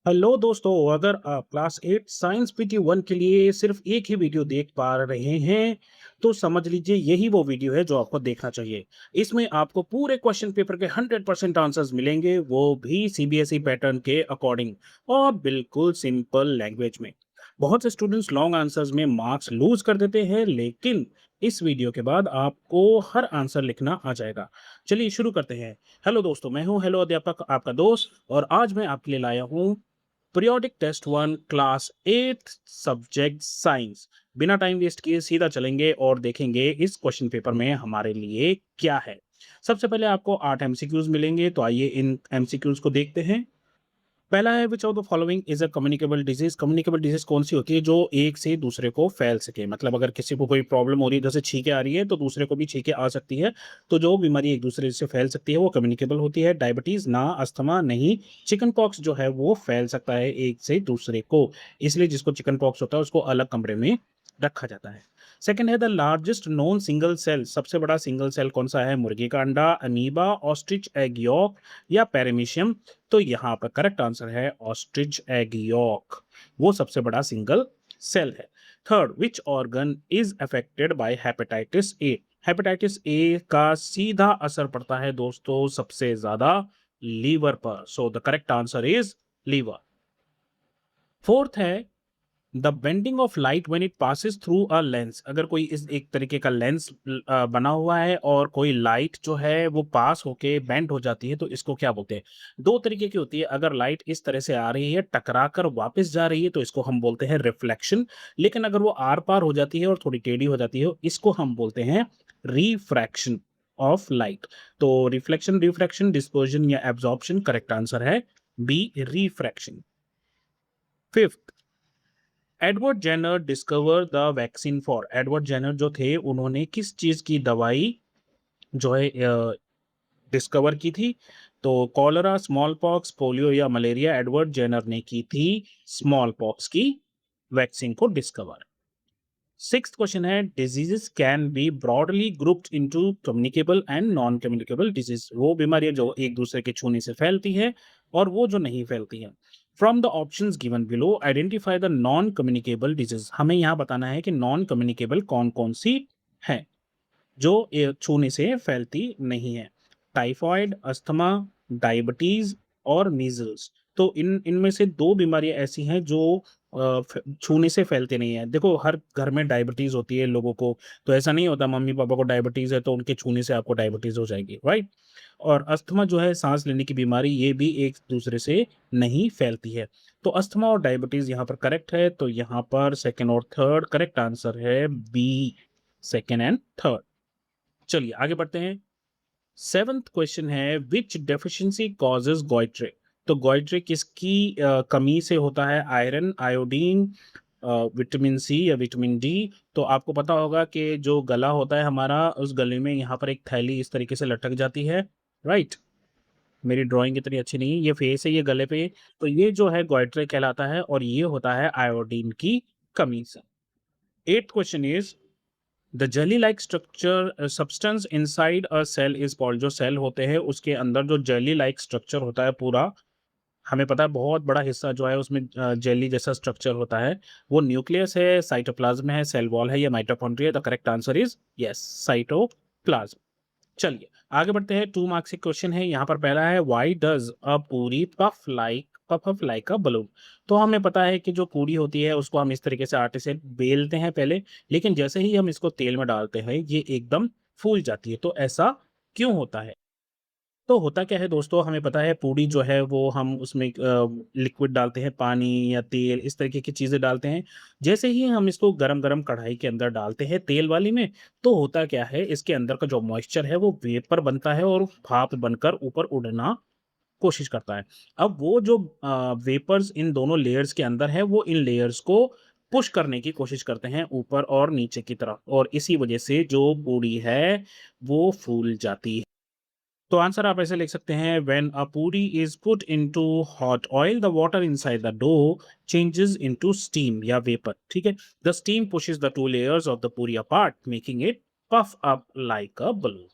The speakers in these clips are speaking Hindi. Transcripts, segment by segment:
हेलो दोस्तों, अगर आप क्लास 8 साइंस पीटी 1 के लिए सिर्फ एक ही वीडियो देख पा रहे हैं, तो समझ लीजिए यही वो वीडियो है जो आपको देखना चाहिए। इसमें आपको पूरे क्वेश्चन पेपर के 100% आंसर्स मिलेंगे, वो भी सीबीएसई पैटर्न के अकॉर्डिंग और बिल्कुल सिंपल लैंग्वेज में। बहुत से स्टूडेंट्स लॉन्ग आंसर्स में मार्क्स लूज कर देते हैं, लेकिन इस वीडियो के बाद आपको हर आंसर लिखना आ जाएगा। चलिए शुरू करते हैं। हेलो दोस्तों, मैं हूं हेलो अध्यापक, आपका दोस्त, और आज मैं आपके लिए लाया हूं periodic test 1 class 8 subject science. बिना टाइम वेस्ट किए सीधा चलेंगे और देखेंगे इस क्वेश्चन पेपर में हमारे लिए क्या है। सबसे पहले आपको 8 एमसीक्यूज मिलेंगे, तो आइए इन एमसीक्यूज को देखते हैं। पहला है, which of the following is a communicable disease. Communicable disease कौन सी होती है जो एक से दूसरे को फैल सके, मतलब अगर किसी को कोई प्रॉब्लम हो रही है, जैसे छींके आ रही है, तो दूसरे को भी छींके आ सकती है। तो जो बीमारी एक दूसरे से फैल सकती है वो कम्युनिकेबल होती है। डायबिटीज ना, अस्थमा नहीं। चिकन पॉक्स जो है वो फैल सकता है एक से दूसरे को, इसलिए जिसको चिकन पॉक्स होता है उसको अलग कमरे में रखा जाता है। सेकंड है, the largest known single cell. सबसे बड़ा सिंगल सेल कौन सा है? मुर्गी का अंडा, अमीबा, ऑस्ट्रिच एग यॉक या पैरामीशियम। तो यहाँ पर करेक्ट आंसर है ऑस्ट्रिच एग यॉक, वो सबसे बड़ा सिंगल सेल है। Third, which organ is affected by hepatitis A. Hepatitis A का सीधा असर पड़ता है दोस्तों सबसे ज्यादा लीवर पर, so the correct answer is liver. Fourth है, the bending of light when it passes through a lens. अगर कोई इस एक तरीके का लेंस बना हुआ है और कोई लाइट जो है वो पास होके बेंड हो जाती है, तो इसको क्या बोलते हैं? दो तरीके की होती है। अगर लाइट इस तरह से आ रही है, टकरा कर वापस जा रही है, तो इसको हम बोलते हैं रिफ्लेक्शन। लेकिन अगर वो आर पार हो जाती है और थोड़ी टेढ़ी हो जाती है, इसको हम बोलते हैं रिफ्रैक्शन ऑफ लाइट। तो रिफ्लेक्शन, रिफ्रैक्शन, डिस्पर्जन या एब्जॉर्प्शन, करेक्ट आंसर है B, refraction. Fifth, Edward Jenner discover the vaccine for. Edward Jenner जो थे, उन्होंने किस चीज की दवाई जो है डिस्कवर की थी? तो कॉलरा, स्मॉल पॉक्स, पोलियो या मलेरिया। एडवर्ड जेनर ने की थी स्मॉल पॉक्स की वैक्सीन को डिस्कवर। सिक्स्थ क्वेश्चन है, diseases can be broadly grouped into communicable and non communicable disease. वो बीमारियां जो एक दूसरे के छूने से फैलती है और वो जो नहीं फैलती है। From the options given below identify the non communicable disease. हमें यहाँ बताना है कि नॉन कम्युनिकेबल कौन कौन सी है जो छूने से फैलती नहीं है। टाइफॉइड, अस्थमा, डायबिटीज और मीजल्स। तो इनमें से दो बीमारियां ऐसी हैं जो छूने से फैलते नहीं है। देखो, हर घर में डायबिटीज होती है लोगों को, तो ऐसा नहीं होता मम्मी पापा को डायबिटीज है तो उनके छूने से आपको डायबिटीज हो जाएगी, राइट। और अस्थमा जो है सांस लेने की बीमारी, ये भी एक दूसरे से नहीं फैलती है। तो अस्थमा और डायबिटीज यहाँ पर करेक्ट है, तो यहाँ पर सेकेंड और थर्ड करेक्ट आंसर है बी, सेकेंड एंड थर्ड। चलिए आगे बढ़ते हैं। सेवंथ क्वेश्चन है, विच डेफिशिएंसी कॉजेज गोइट्रे। तो गोइट्रे किसकी कमी से होता है? आयरन, आयोडीन, विटामिन सी या विटामिन डी। तो आपको पता होगा कि जो गला होता है हमारा, उस गले में यहाँ पर एक थैली इस तरीके से लटक जाती है, राइट। मेरी ड्राइंग इतनी अच्छी नहीं है, ये फेस है, ये गले पे। तो ये जो है गोइट्रे कहलाता है और ये होता है आयोडीन की कमी से। Eight question is, the jelly like structure substance inside a cell is called. जो सेल होते हैं उसके अंदर जो जेली लाइक स्ट्रक्चर होता है पूरा, हमें पता है बहुत बड़ा हिस्सा जो है उसमें जेली जैसा स्ट्रक्चर होता है, वो न्यूक्लियस है, साइटोप्लाज्म है, सेल वॉल है या mitochondria. The correct answer is yes, cytoplasm. चलिए आगे बढ़ते हैं। 2 मार्क्स के क्वेश्चन है। यहाँ पर पहला है, व्हाई डज अ पूरी पफ लाइक अ बलून। तो हमें पता है कि जो पूरी होती है उसको हम इस तरीके से आटे से बेलते हैं पहले, लेकिन जैसे ही हम इसको तेल में डालते हैं ये एकदम फूल जाती है। तो ऐसा क्यों होता है? तो होता क्या है दोस्तों, हमें पता है पूड़ी जो है वो हम उसमें लिक्विड डालते हैं, पानी या तेल, इस तरीके की चीज़ें डालते हैं। जैसे ही हम इसको गरम-गरम कढ़ाई के अंदर डालते हैं तेल वाली में, तो होता क्या है, इसके अंदर का जो मॉइस्चर है वो वेपर बनता है और भाप बनकर ऊपर उड़ना कोशिश करता है। अब वो जो वेपर्स इन दोनों लेयर्स के अंदर है, वो इन लेयर्स को पुश करने की कोशिश करते हैं ऊपर और नीचे की तरफ, और इसी वजह से जो पूड़ी है वो फूल जाती है। तो आंसर आप ऐसे लिख सकते हैं, when a puri is put into hot oil the water inside the dough changes into steam या वेपर। ठीक है, the steam pushes the two layers of the puri apart making it puff up like a balloon.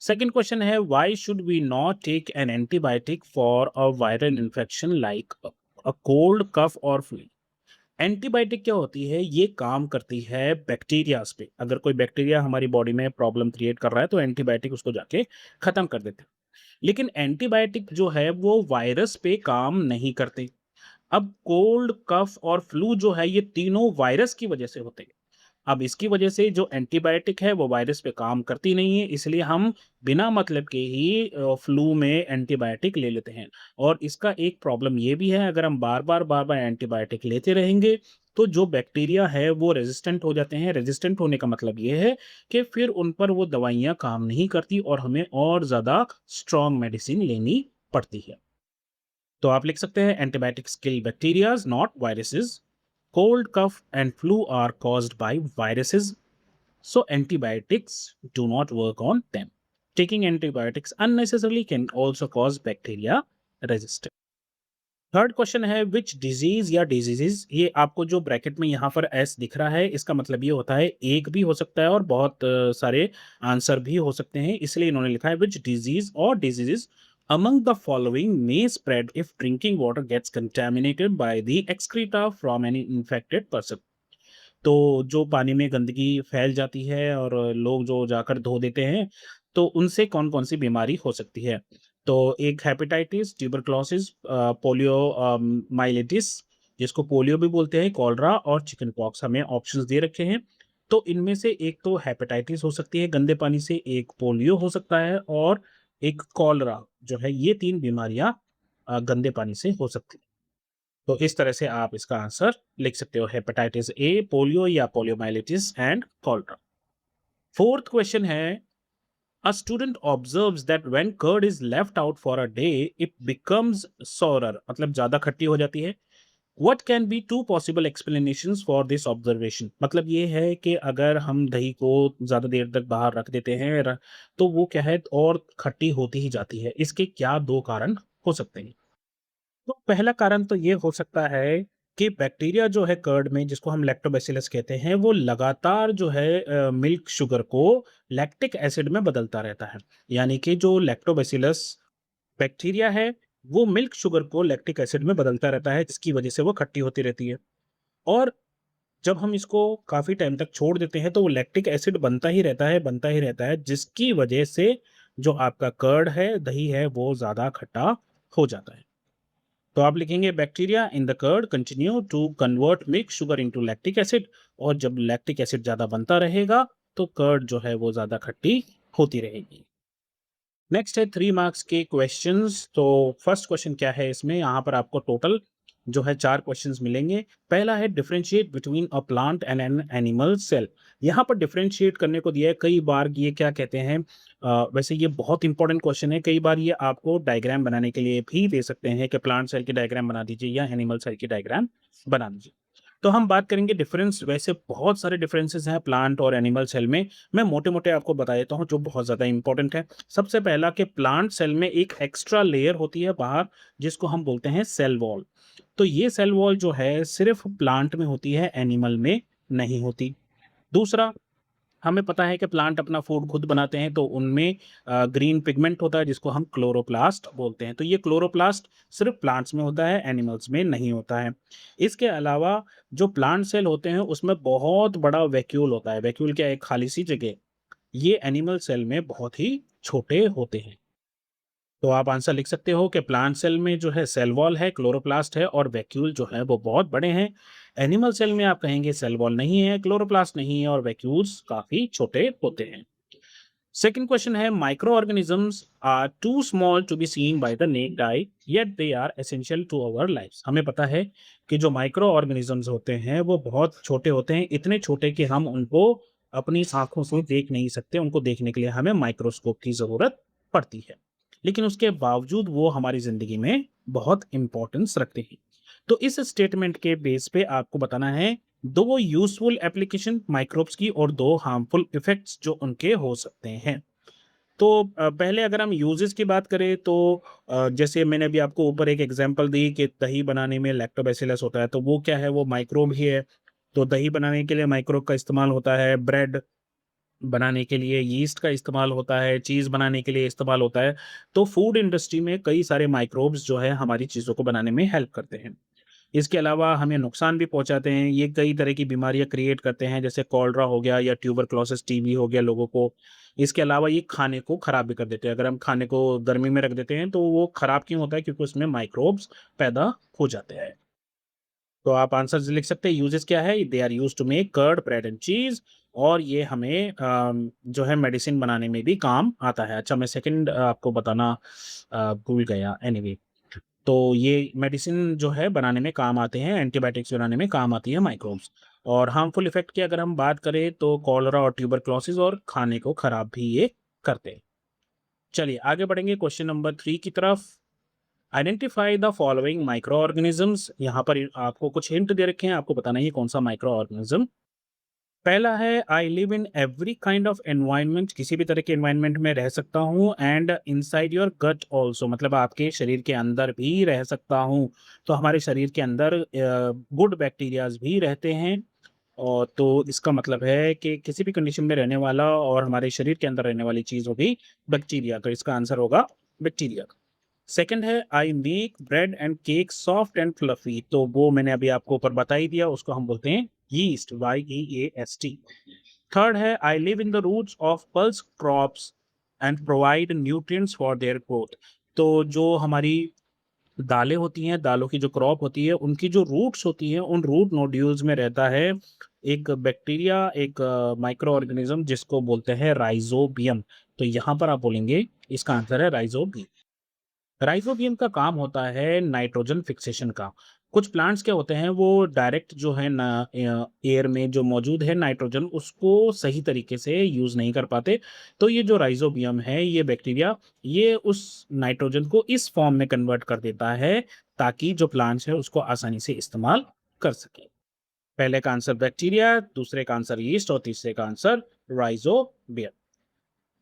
Second question है, why should we not take an antibiotic for a viral infection like a cold, cough और फ्लू। एंटीबायोटिक क्या होती है? ये काम करती है बैक्टीरियाज़ पे। अगर कोई बैक्टीरिया हमारी बॉडी में प्रॉब्लम क्रिएट कर रहा है, तो एंटीबायोटिक उसको जाके खत्म कर देते हैं। लेकिन एंटीबायोटिक जो है वो वायरस पे काम नहीं करते। अब कोल्ड, कफ और फ्लू जो है ये तीनों वायरस की वजह से होते हैं। अब इसकी वजह से जो एंटीबायोटिक है वो वायरस पे काम करती नहीं है, इसलिए हम बिना मतलब के ही फ्लू में एंटीबायोटिक ले लेते हैं। और इसका एक प्रॉब्लम ये भी है, अगर हम बार-बार एंटीबायोटिक लेते रहेंगे, तो जो बैक्टीरिया है वो रेज़िस्टेंट हो जाते हैं। रेज़िस्टेंट होने का मतलब ये है कि फिर उन पर वो दवाइयाँ काम नहीं करती और हमें और ज़्यादा स्ट्रॉन्ग मेडिसिन लेनी पड़ती है। तो आप लिख सकते हैं antibiotics kill bacterias not viruses. Cold, cough and flu are caused by viruses, so antibiotics do not work on them. Taking antibiotics unnecessarily can also cause bacteria resistance. Third question है विच डिजीज या डिजीजेस, ये आपको जो ब्रैकेट में यहाँ पर एस दिख रहा है इसका मतलब ये होता है एक भी हो सकता है और बहुत सारे आंसर भी हो सकते हैं, इसलिए इन्होंने लिखा है विच डिजीज और diseases among the following may spread if drinking water gets contaminated by the excreta from an infected person. तो जो पानी में गंदगी फैल जाती है और लोग जो जाकर धो देते हैं, तो उनसे कौन-कौन सी बीमारी हो सकती है? तो एक हेपेटाइटिस, ट्यूबरकुलोसिस, पोलियो, माइलेटिस, जिसको पोलियो भी बोलते हैं, कॉलरा और चिकन पॉक्स हमें ऑप्शंस दे रखे हैं। तो इनमें से एक तो हेपेटाइटिस हो सकती है गंदे पानी से, एक पोलियो हो सकता है और एक कॉलरा जो है, ये 3 बीमारियाँ गंदे पानी से हो सकती हैं। तो इस तरह से आप इसका आंसर लिख सकते हो, हेपेटाइटिस ए, पोलियो या poliomyelitis and cholera. Fourth question है a student observes that when curd is left out for a day it becomes sourer, मतलब ज्यादा खट्टी हो जाती है। What can be two possible explanations for this observation, मतलब ये है कि अगर हम दही को ज्यादा देर तक बाहर रख देते हैं तो वो क्या है और खट्टी होती ही जाती है। इसके क्या दो कारण हो सकते हैं? तो पहला कारण तो ये हो सकता है कि बैक्टीरिया जो है कर्ड में, जिसको हम लैक्टोबैसिलस कहते हैं, वो लगातार जो है मिल्क शुगर को लैक्टिक एसिड में बदलता रहता है। यानी कि जो लैक्टोबैसिलस बैक्टीरिया है वो मिल्क शुगर को लैक्टिक एसिड में बदलता रहता है, जिसकी वजह से वो खट्टी होती रहती है। और जब हम इसको काफी टाइम तक छोड़ देते हैं तो वो लैक्टिक एसिड बनता ही रहता है, जिसकी वजह से जो आपका कर्ड है, दही है, वो ज्यादा खट्टा हो जाता है। तो आप लिखेंगे bacteria in the curd continue to convert milk sugar into lactic acid, और जब लैक्टिक एसिड ज्यादा बनता रहेगा तो कर्ड जो है वो ज्यादा खट्टी होती रहेगी। नेक्स्ट है 3 मार्क्स के क्वेश्चंस। तो फर्स्ट क्वेश्चन क्या है इसमें, यहाँ पर आपको टोटल जो है 4 क्वेश्चंस मिलेंगे। पहला है differentiate between a plant and an animal cell. यहाँ पर डिफरेंशिएट करने को दिया है, कई बार ये क्या कहते हैं, वैसे ये बहुत इंपॉर्टेंट क्वेश्चन है, कई बार ये आपको डायग्राम बनाने के लिए भी दे सकते हैं कि प्लांट सेल की डायग्राम बना दीजिए या एनिमल सेल की डायग्राम बना दीजिए। तो हम बात करेंगे डिफरेंस, वैसे बहुत सारे डिफरेंसेस हैं प्लांट और एनिमल सेल में। मैं मोटे-मोटे आपको बता देता हूँ जो बहुत ज़्यादा इंपॉर्टेंट है। सबसे पहला कि प्लांट सेल में एक एक्स्ट्रा लेयर होती है बाहर, जिसको हम बोलते हैं सेल वॉल। तो ये सेल वॉल जो है सिर्फ प्लांट में होती है, एनिमल में नहीं होती। दूसरा, हमें पता है कि प्लांट अपना फूड खुद बनाते हैं, तो उनमें ग्रीन पिगमेंट होता है जिसको हम क्लोरोप्लास्ट बोलते हैं। तो ये क्लोरोप्लास्ट सिर्फ प्लांट्स में होता है, एनिमल्स में नहीं होता है। इसके अलावा जो प्लांट सेल होते हैं उसमें बहुत बड़ा वैक्यूल होता है। वैक्यूल क्या है? एक खाली सी जगह। ये एनिमल सेल में बहुत ही छोटे होते हैं। तो आप आंसर लिख सकते हो कि प्लांट सेल में जो है सेल वॉल है, क्लोरोप्लास्ट है और वैक्यूल जो है वो बहुत बड़े हैं। एनिमल सेल में आप कहेंगे सेल वॉल नहीं है, क्लोरोप्लास्ट नहीं है और वैक्यूल्स काफी छोटे होते हैं। सेकंड क्वेश्चन है microorganisms are too small to be seen by the naked eye yet they are essential to our lifes. हमें पता है कि जो माइक्रो ऑर्गेनिजम्स होते हैं वो बहुत छोटे होते हैं, इतने छोटे कि हम उनको अपनी आंखों से देख नहीं सकते। उनको देखने के लिए हमें माइक्रोस्कोप की जरूरत पड़ती है, लेकिन उसके बावजूद वो हमारी जिंदगी में बहुत इंपॉर्टेंस रखते हैं। तो इस स्टेटमेंट के बेस पे आपको बताना है दो यूजफुल एप्लीकेशन माइक्रोब्स की और दो हार्मफुल इफेक्ट्स जो उनके हो सकते हैं। तो पहले अगर हम यूजेस की बात करें तो जैसे मैंने अभी आपको ऊपर एक एग्जांपल दी कि दही बनाने में लैक्टोबैसिलस होता है, तो वो क्या है? वो माइक्रोब ही है। तो दही बनाने के लिए माइक्रोब का इस्तेमाल होता है, ब्रेड बनाने के लिए यीस्ट का इस्तेमाल होता है, चीज़ बनाने के लिए इस्तेमाल होता है। तो फूड इंडस्ट्री में कई सारे माइक्रोब्स जो है हमारी चीज़ों को बनाने में हेल्प करते हैं। इसके अलावा हमें नुकसान भी पहुँचाते हैं। ये कई तरह की बीमारियाँ क्रिएट करते हैं, जैसे कॉलरा हो गया या ट्यूबरक्लोसिस टीबी हो गया लोगों को। इसके अलावा ये खाने को खराब भी कर देते हैं। अगर हम खाने को गर्मी में रख देते हैं तो वो खराब क्यों होता है? क्योंकि उसमें माइक्रोब्स पैदा हो जाते हैं। तो आप आंसर्स लिख सकते हैं, यूजेस क्या है? They are used to make curd, bread and cheese, और ये हमें जो है मेडिसिन बनाने में भी काम आता है। अच्छा, मैं सेकंड आपको बताना भूल गया। एनीवे, तो ये मेडिसिन जो है बनाने में काम आते हैं, एंटीबायोटिक्स बनाने में काम आती है माइक्रोब्स। और हार्मफुल इफेक्ट की अगर हम बात करें तो कॉलरा और ट्यूबरक्लोसिस और खाने को खराब भी ये करते हैं। चलिए आगे बढ़ेंगे क्वेश्चन नंबर 3 की तरफ। Identify the following micro organisms. यहाँ पर आपको कुछ हिंट दे रखे हैं, आपको बताना है कौन सा माइक्रो ऑर्गेनिज्म। पहला है, I live in every kind of environment, किसी भी तरह के एनवायरनमेंट में रह सकता हूँ, and inside your gut also, मतलब आपके शरीर के अंदर भी रह सकता हूँ। तो हमारे शरीर के अंदर गुड बैक्टीरियाज भी रहते हैं, और तो इसका मतलब है कि किसी भी कंडीशन में रहने वाला और हमारे शरीर के अंदर रहने वाली चीज होगी बैक्टीरिया। तो इसका आंसर होगा बैक्टीरिया। सेकंड है, I make bread and cake soft and fluffy, तो वो मैंने अभी आपको ऊपर बता ही दिया, उसको हम बोलते हैं यीस्ट, YEAST। थर्ड है, I live in the roots of pulse crops and provide nutrients for their growth. तो जो हमारी दालें होती हैं, दालों की जो क्रॉप होती है, उनकी जो रूट्स होती हैं, उन रूट नोड्यूल्स में रहता है एक बैक्टीरिया, एक माइक्रो ऑर्गेनिज्म जिसको बोलते हैं राइजोबियम। तो यहाँ पर आप बोलेंगे इसका आंसर है राइजोबियम। राइजोबियम का काम होता है नाइट्रोजन फिक्सेशन का। कुछ प्लांट्स क्या होते हैं, वो डायरेक्ट जो है ना एयर में जो मौजूद है नाइट्रोजन, उसको सही तरीके से यूज नहीं कर पाते। तो ये जो राइजोबियम है, ये बैक्टीरिया, ये उस नाइट्रोजन को इस फॉर्म में कन्वर्ट कर देता है ताकि जो प्लांट्स है उसको आसानी से इस्तेमाल कर सके। पहले का आंसर बैक्टीरिया, दूसरे का आंसर यीस्ट, और तीसरे का आंसर राइजोबियम।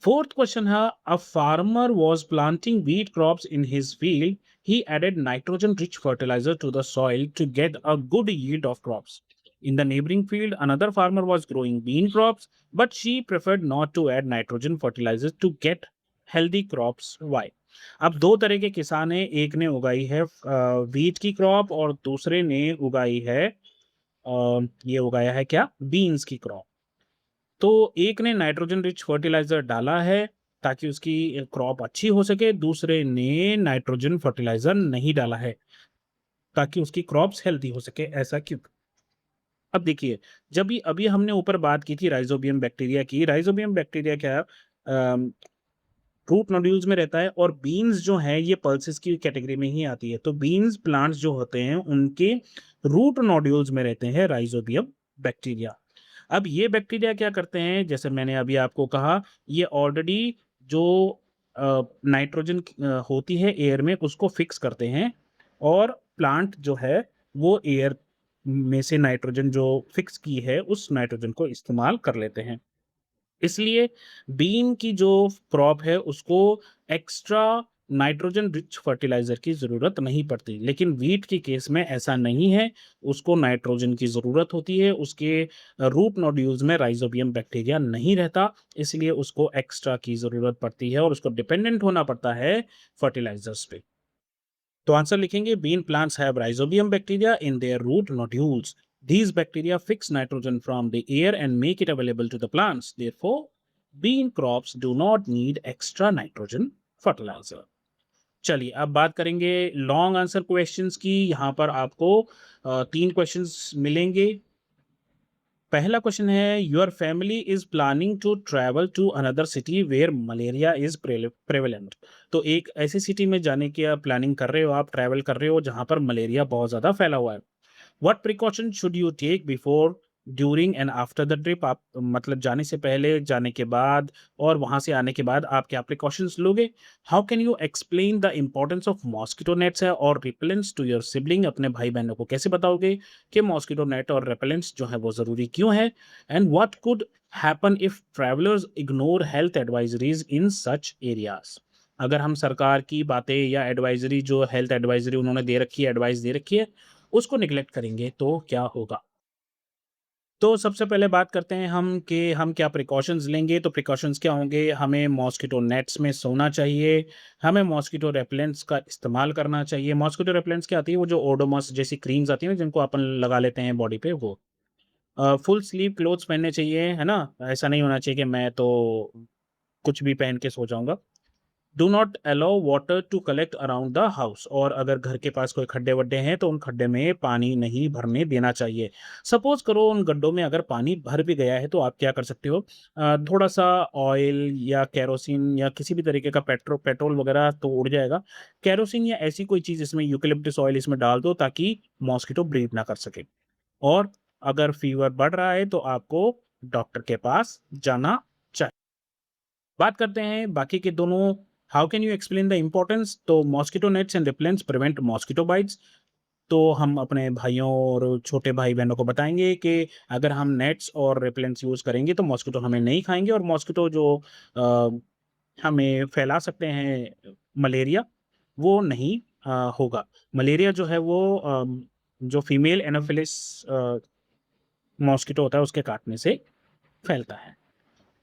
Fourth question है, a farmer was planting wheat crops in his field. He added nitrogen-rich fertilizer to the soil to get a good yield of crops. In the neighboring field, another farmer was growing bean crops, but she preferred not to add nitrogen fertilizers to get healthy crops. Why? अब दो तरह के किसान हैं, एक ने उगाई है व्हीट की क्रॉप और दूसरे ने उगाई है ये उगाया है क्या, बीन्स की क्रॉप। तो एक ने नाइट्रोजन रिच फर्टिलाइजर डाला है ताकि उसकी क्रॉप अच्छी हो सके, दूसरे ने नाइट्रोजन फर्टिलाइजर नहीं डाला है ताकि उसकी क्रॉप्स हेल्दी हो सके। ऐसा क्यों? अब देखिए, जब भी अभी हमने ऊपर बात की थी राइजोबियम बैक्टीरिया की, राइजोबियम बैक्टीरिया क्या रूट नोड्यूल्स में रहता है, और बीन्स जो है ये पल्सेस की कैटेगरी में ही आती है। तो बीन्स प्लांट्स जो होते हैं उनके रूट नोड्यूल्स में रहते हैं राइजोबियम बैक्टीरिया। अब ये बैक्टीरिया क्या करते हैं, जैसे मैंने अभी आपको कहा, ये ऑलरेडी जो नाइट्रोजन होती है एयर में उसको फिक्स करते हैं, और प्लांट जो है वो एयर में से नाइट्रोजन जो फिक्स की है उस नाइट्रोजन को इस्तेमाल कर लेते हैं। इसलिए बीन की जो क्रॉप है उसको एक्स्ट्रा नाइट्रोजन रिच फर्टिलाइजर की ज़रूरत नहीं पड़ती, लेकिन व्हीट के केस में ऐसा नहीं है, उसको नाइट्रोजन की ज़रूरत होती है। उसके रूट नोड्यूल्स में राइजोबियम बैक्टीरिया नहीं रहता, इसलिए उसको एक्स्ट्रा की ज़रूरत पड़ती है और उसको डिपेंडेंट होना पड़ता है फर्टिलाइजर्स पे। तो आंसर लिखेंगे, bean plants have rhizobium bacteria in their root nodules. These bacteria fix nitrogen from the air and make it available to the plants. Therefore, bean crops do not need extra nitrogen fertilizer. चलिए अब बात करेंगे लॉन्ग आंसर क्वेश्चंस की। यहाँ पर आपको 3 क्वेश्चंस मिलेंगे। पहला क्वेश्चन है, your family is planning to travel to another city where malaria is prevalent. तो एक ऐसी सिटी में जाने की आप प्लानिंग कर रहे हो, आप ट्रैवल कर रहे हो जहां पर मलेरिया बहुत ज्यादा फैला हुआ है। What precaution should you take before, during and after the trip. आप मतलब जाने से पहले, जाने के बाद और वहां से आने के बाद आप क्या प्रिकॉशंस लोगे? How can you explain the importance of mosquito nets है और रिपेलेंट्स टू योर सिबलिंग। अपने भाई बहनों को कैसे बताओगे कि मॉस्किटो नेट और रेपेलेंट्स जो है वो ज़रूरी क्यों है? And what could happen if travellers ignore health advisories in such areas. अगर हम सरकार की बातें या एडवाइजरी, जो हेल्थ एडवाइजरी उन्होंने दे रखी है, एडवाइस दे रखी है, उसको निगलेक्ट करेंगे तो क्या होगा? तो सबसे पहले बात करते हैं हम कि हम क्या प्रिकॉशंस लेंगे। तो प्रिकॉशंस क्या होंगे? हमें मॉस्किटो नेट्स में सोना चाहिए, हमें मॉस्किटो रेपेलेंट्स का इस्तेमाल करना चाहिए। मॉस्किटो रेपेलेंट्स क्या आती है? वो जो ओडोमॉस जैसी क्रीम्स आती हैं ना, जिनको अपन लगा लेते हैं बॉडी पे, वो। फुल स्लीव क्लोथ्स पहनने चाहिए, है ना? ऐसा नहीं होना चाहिए कि मैं तो कुछ भी पहन के सो जाऊँगा। Do not allow water to collect around the house, और अगर घर के पास कोई खड्डे-वड्डे हैं तो उन खड्डे में पानी नहीं भरने देना चाहिए। सपोज़ करो उन गड्ढों में अगर पानी भर भी गया है तो आप क्या कर सकते हो? थोड़ा-सा ऑयल या केरोसिन या किसी भी तरीके का पेट्रोल वगैरह तो उड़ जाएगा। केरोसिन या ऐसी कोई चीज़ इसमें, यूकेलिप्टस ऑयल इसमें डाल दो ताकि मॉस्किटो ब्रीड ना कर सके। और अगर फीवर बढ़ रहा है तो आपको डॉक्टर के पास जाना चाहिए। बात करते हैं बाकी के दोनों। How can you explain the importance? तो mosquito nets and repellents prevent mosquito bites. तो हम अपने भाइयों और छोटे भाई-बहनों को बताएँगे कि अगर हम नेट्स और रिपेलेंट्स यूज़ करेंगे तो मॉस्किटो हमें नहीं खाएँगे, और मॉस्किटो जो अ, हमें फैला सकते हैं मलेरिया, वो नहीं होगा। मलेरिया जो है वो जो फीमेल एनोफिलिस मॉस्किटो होता है उसके काटने से फैलता है।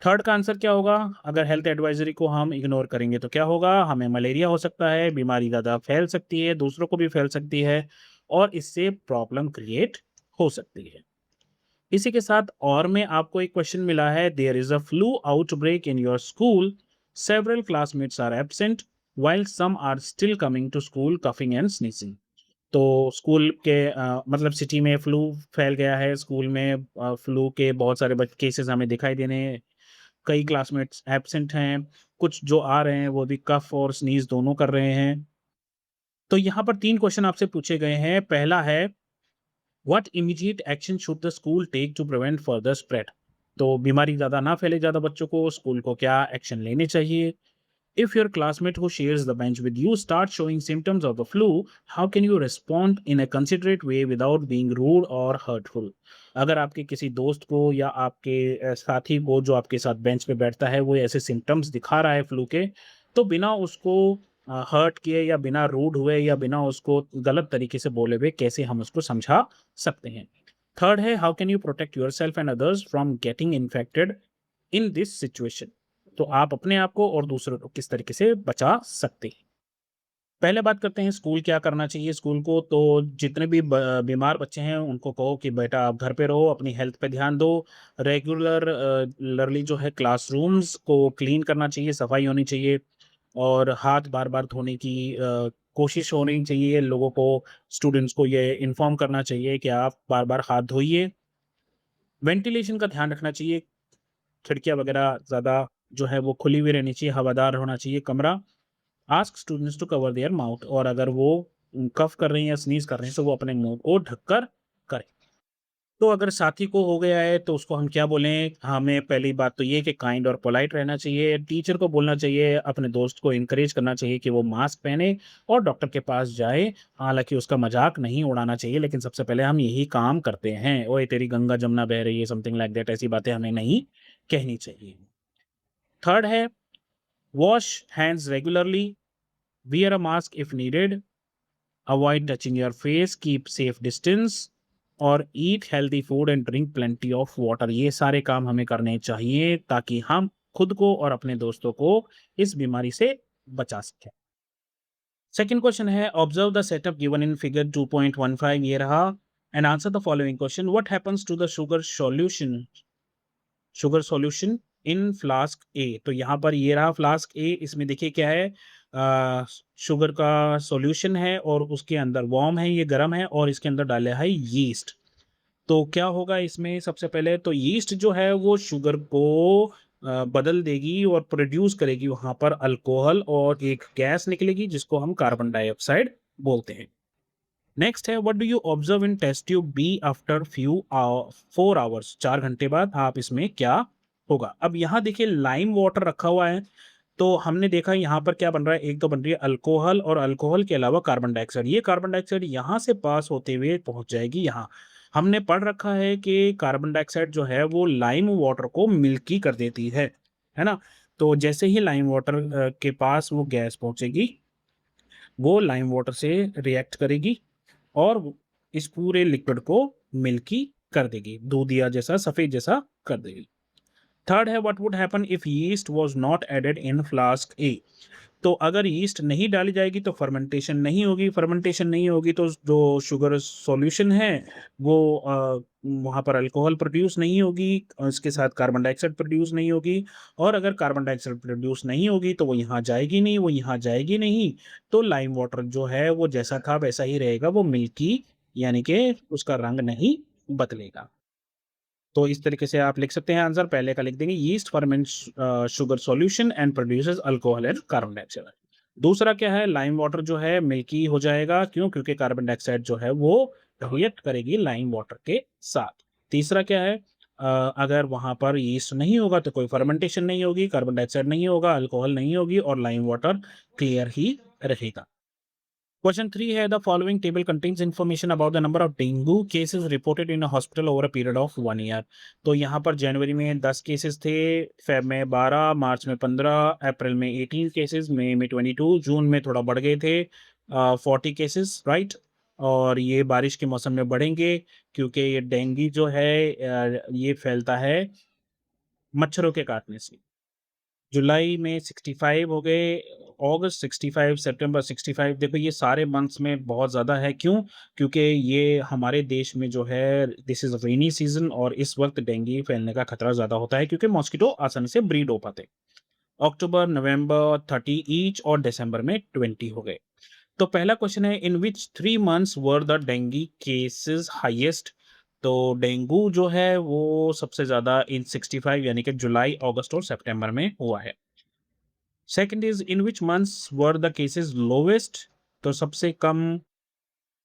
थर्ड का आंसर क्या होगा? अगर हेल्थ एडवाइजरी को हम इग्नोर करेंगे तो क्या होगा? हमें मलेरिया हो सकता है, बीमारी ज़्यादा फैल सकती है, दूसरों को भी फैल सकती है, और इससे प्रॉब्लम क्रिएट हो सकती है। इसी के साथ और में आपको एक क्वेश्चन मिला है, there is a flu outbreak in your school, several classmates are absent, while some are still coming to school coughing and sneezing. तो स्कूल के मतलब सिटी में फ्लू फैल गया है, स्कूल में फ्लू के बहुत सारे केसेस हमें दिखाई देने, कई क्लासमेट्स एब्सेंट हैं, कुछ जो आ रहे हैं वो भी कफ और स्नीज़ दोनों कर रहे हैं। तो यहाँ पर 3 क्वेश्चन आपसे पूछे गए हैं। पहला है, what immediate action should the school take to prevent further spread? तो बीमारी ज़्यादा ना फैले ज़्यादा बच्चों को, स्कूल को क्या एक्शन लेने चाहिए? If your classmate who shares the bench with you starts showing symptoms of the flu, how can you respond in a considerate way without being rude or hurtful? अगर आपके किसी दोस्त को या आपके साथी को जो आपके साथ बेंच पे बैठता है वो ऐसे सिम्टम्स दिखा रहा है फ्लू के, तो बिना उसको हर्ट किए या बिना रूड हुए या बिना उसको गलत तरीके से बोले हुए कैसे हम उसको समझा सकते हैं? थर्ड है, how can you protect yourself and others from getting infected in this situation? तो आप अपने आप को और दूसरों को किस तरीके से बचा सकते हैं। पहले बात करते हैं स्कूल क्या करना चाहिए स्कूल को। तो जितने भी बीमार बच्चे हैं उनको कहो कि बेटा आप घर पे रहो, अपनी हेल्थ पे ध्यान दो। लरली जो है क्लासरूम्स को क्लीन करना चाहिए, सफाई होनी चाहिए, और हाथ बार-बार धोने की कोशिश होनी चाहिए। लोगों को, स्टूडेंट्स को ये इन्फॉर्म करना चाहिए कि आप बार-बार हाथ धोइए। वेंटिलेशन का ध्यान रखना चाहिए, खिड़कियाँ वगैरह ज़्यादा जो है वो खुली हुई रहनी चाहिए, हवादार होना चाहिए कमरा। Ask students to cover their mouth, और अगर वो कफ कर रहे हैं या स्नीज़ कर रहे हैं तो वो अपने मुँह को ढककर करें। तो अगर साथी को हो गया है तो उसको हम क्या बोलें? हमें पहली बात तो ये कि काइंड और पोलाइट रहना चाहिए। टीचर को बोलना चाहिए, अपने दोस्त को एनकरेज करना चाहिए कि वो मास्क पहने और डॉक्टर के पास जाए। हालाँकि उसका मज़ाक नहीं उड़ाना चाहिए, लेकिन सबसे पहले हम यही काम करते हैं। ओए तेरी गंगा जमुना बह रही है, समथिंग लाइक दैट, ऐसी बातें हमें नहीं कहनी चाहिए। थर्ड है, wash hands regularly, wear a mask if needed, avoid touching your face, keep safe distance, और eat healthy food and drink plenty of water. ये सारे काम हमें करने चाहिए ताकि हम खुद को और अपने दोस्तों को इस बीमारी से बचा सकें। सेकंड क्वेश्चन है, observe the setup given in figure 2.15, ये रहा, and answer the following question, what happens to the sugar solution in flask A? तो यहाँ पर ये रहा फ्लास्क ए, इसमें देखिए क्या है, शुगर का सॉल्यूशन है और उसके अंदर वार्म है, ये गर्म है, और इसके अंदर डाला है यीस्ट। तो क्या होगा इसमें? सबसे पहले तो यीस्ट जो है वो शुगर को बदल देगी और प्रोड्यूस करेगी वहां पर अल्कोहल, और एक गैस निकलेगी जिसको हम कार्बन डाइऑक्साइड बोलते हैं। नेक्स्ट है, what do you observe in test tube B after 4 hours? 4 घंटे बाद आप इसमें क्या होगा? अब यहाँ देखिए लाइम वाटर रखा हुआ है, तो हमने देखा यहाँ पर क्या बन रहा है, एक तो बन रही है अल्कोहल, और अल्कोहल के अलावा कार्बन डाइऑक्साइड। ये कार्बन डाइऑक्साइड यहाँ से पास होते हुए पहुंच जाएगी यहाँ। हमने पढ़ रखा है कि कार्बन डाइऑक्साइड जो है वो लाइम वाटर को मिल्की कर देती है ना? तो जैसे ही लाइम वाटर के पास वो गैस पहुंचेगी, वो लाइम वाटर से रिएक्ट करेगी और इस पूरे लिक्विड को मिल्की कर देगी, दूधिया जैसा, सफ़ेद जैसा कर देगी। थर्ड है, what would happen if yeast was not added in flask A? तो अगर यीस्ट नहीं डाली जाएगी तो फर्मेंटेशन नहीं होगी, फर्मेंटेशन नहीं होगी तो जो शुगर सॉल्यूशन है वो वहाँ पर अल्कोहल प्रोड्यूस नहीं होगी, इसके साथ कार्बन डाइऑक्साइड प्रोड्यूस नहीं होगी, और अगर कार्बन डाइऑक्साइड प्रोड्यूस नहीं होगी तो वो यहाँ जाएगी नहीं, वो यहाँ जाएगी नहीं, तो लाइम वाटर जो है वो जैसा था वैसा ही रहेगा, वो मिल्की यानी कि उसका रंग नहीं बदलेगा। तो इस तरीके से आप लिख सकते हैं आंसर। पहले का लिख देंगे, yeast ferments sugar solution and produces alcohol and carbon dioxide. दूसरा क्या है, लाइम वाटर जो है मिल्की हो जाएगा, क्यों? क्योंकि कार्बन डाइऑक्साइड जो है वो रिएक्ट करेगी लाइम वाटर के साथ। तीसरा क्या है, अगर वहां पर यीस्ट नहीं होगा तो कोई फर्मेंटेशन नहीं होगी, कार्बन डाइऑक्साइड नहीं होगा, अल्कोहल नहीं होगी, और लाइम वाटर क्लियर ही रहेगा। Question 3 है, the following table contains information about the number of dengue cases reported in a hospital over a period of 1 year। तो यहाँ पर जनवरी में 10 केसेस थे, फेब में 12, मार्च में 15, अप्रैल में 18 केसेस, मई में 22, जून में थोड़ा बढ़ गए थे 40 केसेस, राइट। और ये बारिश के मौसम में बढ़ेंगे क्योंकि ये डेंगू जो है ये फैलता है मच्छरों के काटने से। जुलाई में 65 हो गए, अगस्त 65, सितंबर 65, देखो ये सारे मंथ्स में बहुत ज़्यादा है, क्यों? क्योंकि ये हमारे देश में जो है दिस इज़ रेनी सीज़न और इस वक़्त डेंगू फैलने का खतरा ज़्यादा होता है क्योंकि मॉस्किटो आसानी से ब्रीड हो पाते हैं। अक्टूबर, नवंबर 30 ईच और दिसंबर में 20 हो गए। तो पहला क्वेश्चन है, in which 3 months were the dengue cases highest? तो डेंगू जो है वो सबसे ज़्यादा इन 65 यानी कि जुलाई, अगस्त और सितंबर में हुआ है। Second is, in which months were the cases lowest? तो सबसे कम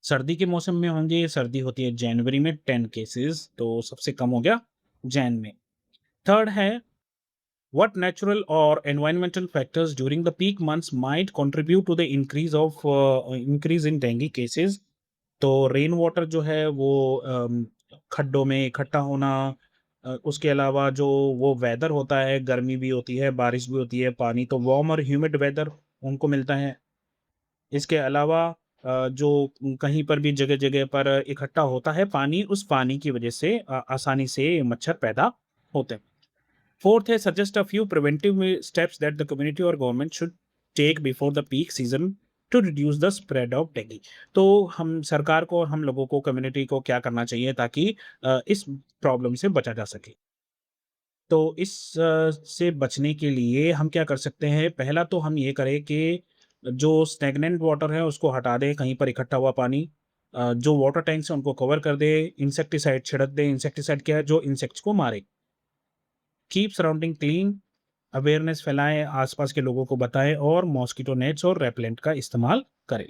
सर्दी के मौसम में होंगे, सर्दी होती है जनवरी में 10 केसेस, तो सबसे कम हो गया जैन में। थर्ड है, व्हाट नेचुरल और environmental factors during the peak months might contribute to the increase in dengue cases? तो रेन वाटर जो है वो खड्डों में इकट्ठा होना, उसके अलावा जो वो वेदर होता है, गर्मी भी होती है, बारिश भी होती है, पानी तो वार्म और ह्यूमिड वेदर उनको मिलता है। इसके अलावा जो कहीं पर भी जगह-जगह पर इकट्ठा होता है पानी, उस पानी की वजह से आसानी से मच्छर पैदा होते हैं। फोर्थ है, suggest a few preventive steps that the community और government should take before the peak season to reduce the spread of dengue. तो हम सरकार को और हम लोगों को, कम्युनिटी को क्या करना चाहिए ताकि इस प्रॉब्लम से बचा जा सके? तो इस से बचने के लिए हम क्या कर सकते हैं? पहला तो हम ये करें कि जो स्टैग्नेंट वाटर है उसको हटा दें, कहीं पर इकट्ठा हुआ पानी। जो वाटर टैंक्स हैं उनको कवर कर दें, इंसेक्टिसाइड छिड़क दें। इंसेक्टिसाइड क्या है? जो इंसेक्ट्स को मारे। कीप सराउंडिंग क्लीन, अवेयरनेस फैलाएँ, आस-पास के लोगों को बताएँ और मॉस्किटो नेट्स और रेपेलेंट का इस्तेमाल करें।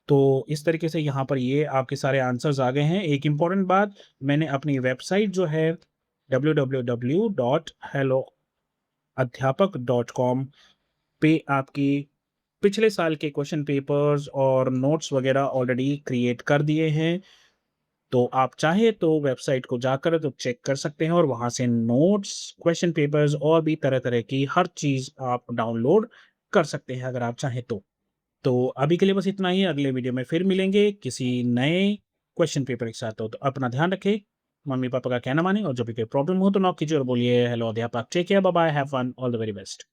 तो इस तरीके से यहाँ पर ये आपके सारे आंसर्स आ गए हैं। एक इम्पोर्टेंट बात, मैंने अपनी वेबसाइट जो है www.helloadhyapak.com पे आपकी पिछले साल के क्वेश्चन पेपर्स और नोट्स वगैरह ऑलरेडी क्रिएट कर दिए हैं। तो आप चाहे तो वेबसाइट को जाकर तो चेक कर सकते हैं और वहाँ से नोट्स, क्वेश्चन पेपर्स और भी तरह-तरह की हर चीज़ आप डाउनलोड कर सकते हैं अगर आप चाहें तो। तो अभी के लिए बस इतना ही, अगले वीडियो में फिर मिलेंगे किसी नए क्वेश्चन पेपर के साथ। तो अपना ध्यान रखें, मम्मी-पापा का कहना मानें और जब भी कोई प्रॉब्लम हो तो नॉक कीजिए और बोलिए, हेलो अध्यापक, take care, bye bye, have fun, all the very best.